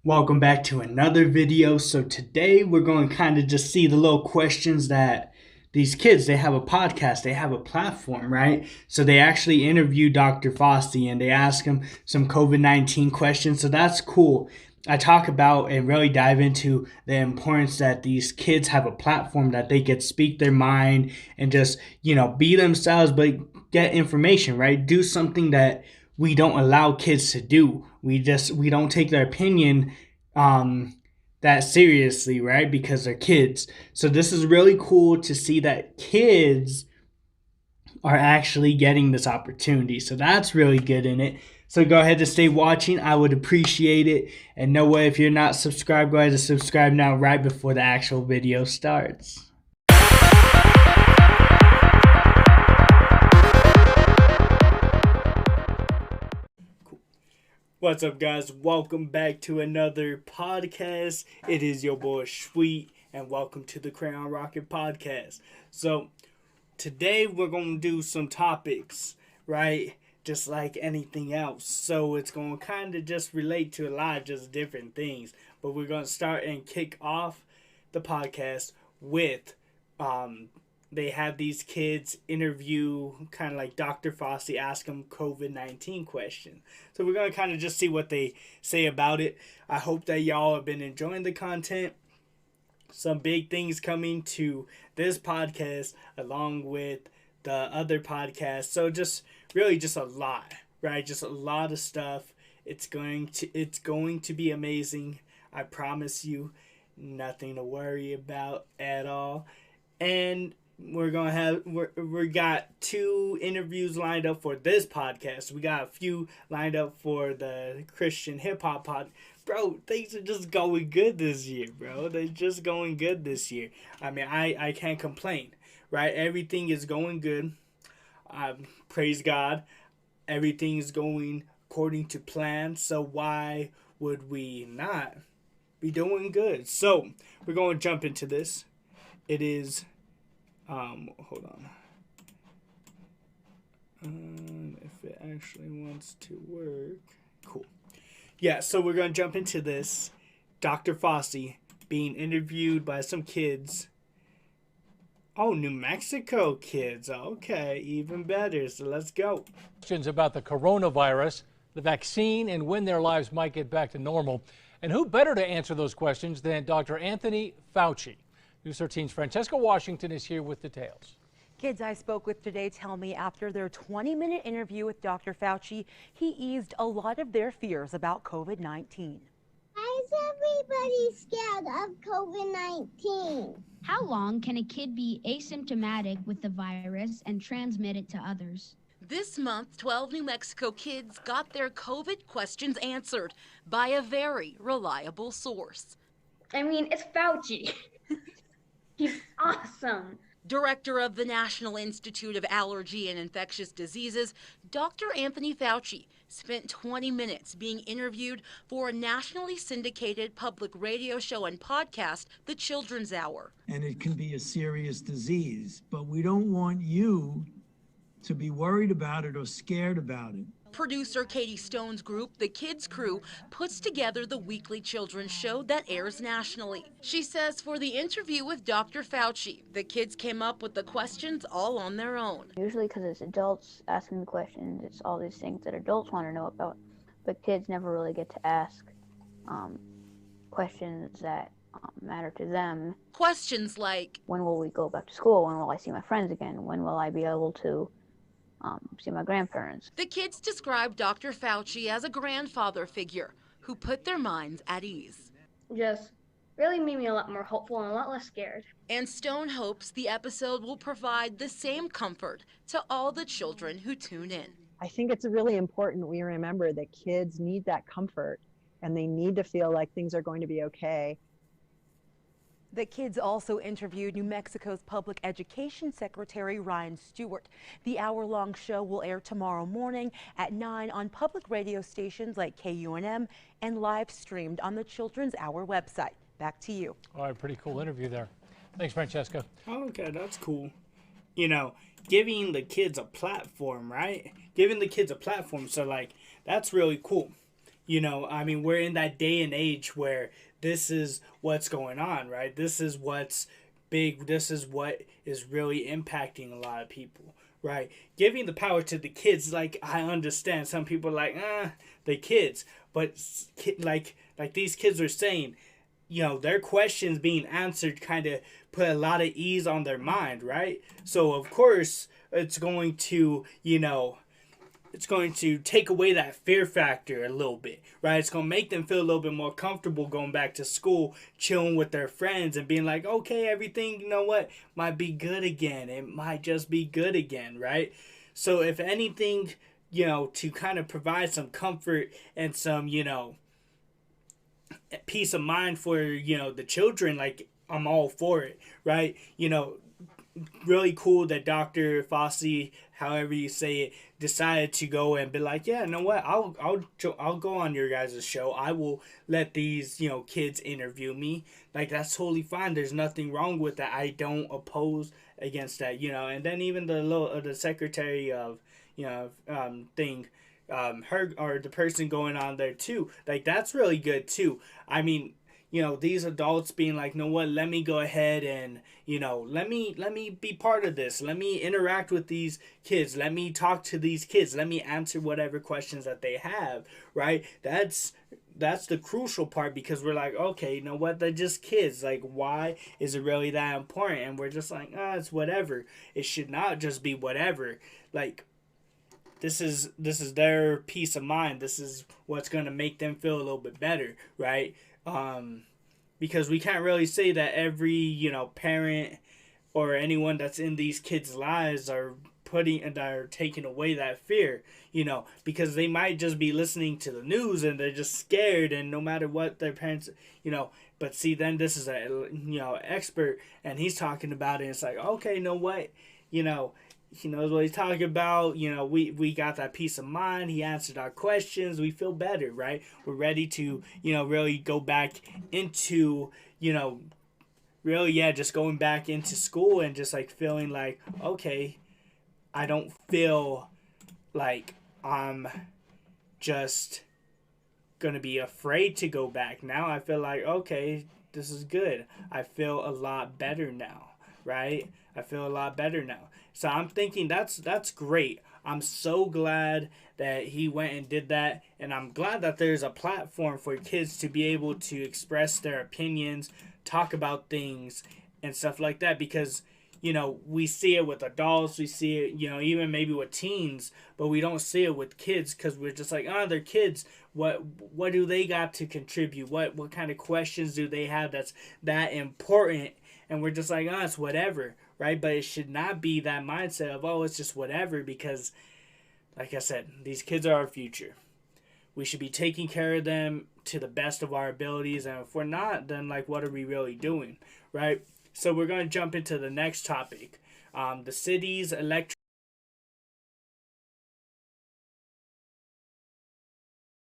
Welcome back to another video. So today we're going to kind of just see the little questions that these kids, they have a podcast, they have a platform, right? So they actually interview Dr. Fauci and they ask him some COVID-19 questions. So that's cool. I talk about and really dive into the importance that these kids have a platform that they could speak their mind and just, be themselves, but get information, right? Do something that we don't allow kids to do. We don't take their opinion um that seriously, right? Because they're kids. So this is really cool to see that kids are actually getting this opportunity. So that's really good in it. So go ahead and stay watching. I would appreciate it. And no way, if you're not subscribed, go ahead and subscribe now right before the actual video starts. What's up, guys? Welcome back to another podcast. It is your boy Sweet, and welcome to the Crayon Rocket Podcast. So, today we're going to do some topics, right? Just like anything else. So, it's going to kind of just relate to a lot of just different things. But we're going to start and kick off the podcast with they have these kids interview kind of like Dr. Fauci, ask them COVID-19 questions. So we're going to kind of just see what they say about it. I hope that y'all have been enjoying the content. Some big things coming to this podcast along with the other podcasts. So just really just a lot, right? Just a lot of stuff. It's going to be amazing. I promise you, nothing to worry about at all. And we got 2 interviews lined up for this podcast. We got a few lined up for the Christian hip hop pod. Bro, things are just going good this year, bro. They're just going good this year. I mean, I can't complain, right? Everything is going good. Praise God. Everything is going according to plan. So why would we not be doing good? So we're going to jump into this. It is hold on. If it actually wants to work. Cool. Yeah, so we're going to jump into this. Dr. Fauci being interviewed by some kids. Oh, New Mexico kids. Okay, even better. So let's go. Questions about the coronavirus, the vaccine, and when their lives might get back to normal. And who better to answer those questions than Dr. Anthony Fauci? News 13's Francesca Washington is here with details. Kids I spoke with today tell me after their 20-minute interview with Dr. Fauci, he eased a lot of their fears about COVID-19. Why is everybody scared of COVID-19? How long can a kid be asymptomatic with the virus and transmit it to others? This month, 12 New Mexico kids got their COVID questions answered by a very reliable source. I mean, it's Fauci. He's awesome. Director of the National Institute of Allergy and Infectious Diseases, Dr. Anthony Fauci spent 20 minutes being interviewed for a nationally syndicated public radio show and podcast, The Children's Hour. And it can be a serious disease, but we don't want you to be worried about it or scared about it. Producer Katie Stone's group, The Kids Crew, puts together the weekly children's show that airs nationally. She says for the interview with Dr. Fauci, the kids came up with the questions all on their own. Usually because it's adults asking the questions, it's all these things that adults want to know about, but kids never really get to ask questions that matter to them. Questions like, when will we go back to school? When will I see my friends again? When will I be able to see my grandparents? The kids describe Dr. Fauci as a grandfather figure who put their minds at ease. Just really made me a lot more hopeful and a lot less scared. And Stone hopes the episode will provide the same comfort to all the children who tune in. I think it's really important we remember that kids need that comfort and they need to feel like things are going to be okay. The kids also interviewed New Mexico's Public Education Secretary Ryan Stewart. The hour-long show will air tomorrow morning at 9 on public radio stations like KUNM and live streamed on the Children's Hour website. Back to you. All right, pretty cool interview there. Thanks, Francesca. Okay, that's cool. Giving the kids a platform, right? Giving the kids a platform. So, that's really cool. I mean, we're in that day and age where this is what's going on, right? This is what's big. This is what is really impacting a lot of people, right? Giving the power to the kids, like, I understand some people are like, the kids, but like these kids are saying, their questions being answered kind of put a lot of ease on their mind, right? So of course it's going to, it's going to take away that fear factor a little bit, right? It's going to make them feel a little bit more comfortable going back to school, chilling with their friends and being like, okay, everything, might be good again. It might just be good again, right? So if anything, to kind of provide some comfort and some, peace of mind for, the children, like, I'm all for it, right? Really cool that Dr. Fauci, however you say it, decided to go and be like, yeah, you know what? I'll go on your guys' show. I will let these, kids interview me. Like, that's totally fine. There's nothing wrong with that. I don't oppose against that, And then even the secretary of, thing, her or the person going on there too. Like, that's really good too. I mean, these adults being like, know what, let me go ahead and, let me be part of this. Let me interact with these kids. Let me talk to these kids. Let me answer whatever questions that they have, right? That's the crucial part, because we're like, okay, you know what, they're just kids. Like, why is it really that important? And we're just like, it's whatever. It should not just be whatever. Like, this is their peace of mind. This is what's going to make them feel a little bit better, right? Because we can't really say that every, parent or anyone that's in these kids' lives are taking away that fear, because they might just be listening to the news and they're just scared, and no matter what their parents, but see, then this is a, expert, and he's talking about it, and it's like, okay, you know what, he knows what he's talking about. We got that peace of mind. He answered our questions. We feel better, right? We're ready to, really go back into, really, just going back into school and just like feeling like, okay, I don't feel like I'm just going to be afraid to go back. Now I feel like, okay, this is good. I feel a lot better now, right? I feel a lot better now. So I'm thinking that's great. I'm so glad that he went and did that, and I'm glad that there's a platform for kids to be able to express their opinions, talk about things, and stuff like that, because, we see it with adults, we see it, even maybe with teens, but we don't see it with kids, because we're just like, they're kids. What do they got to contribute? What kind of questions do they have that's that important? And we're just like, it's whatever, right? But it should not be that mindset of, it's just whatever, because, like I said, these kids are our future. We should be taking care of them to the best of our abilities, and if we're not, then, like, what are we really doing, right? So we're going to jump into the next topic. The city's electric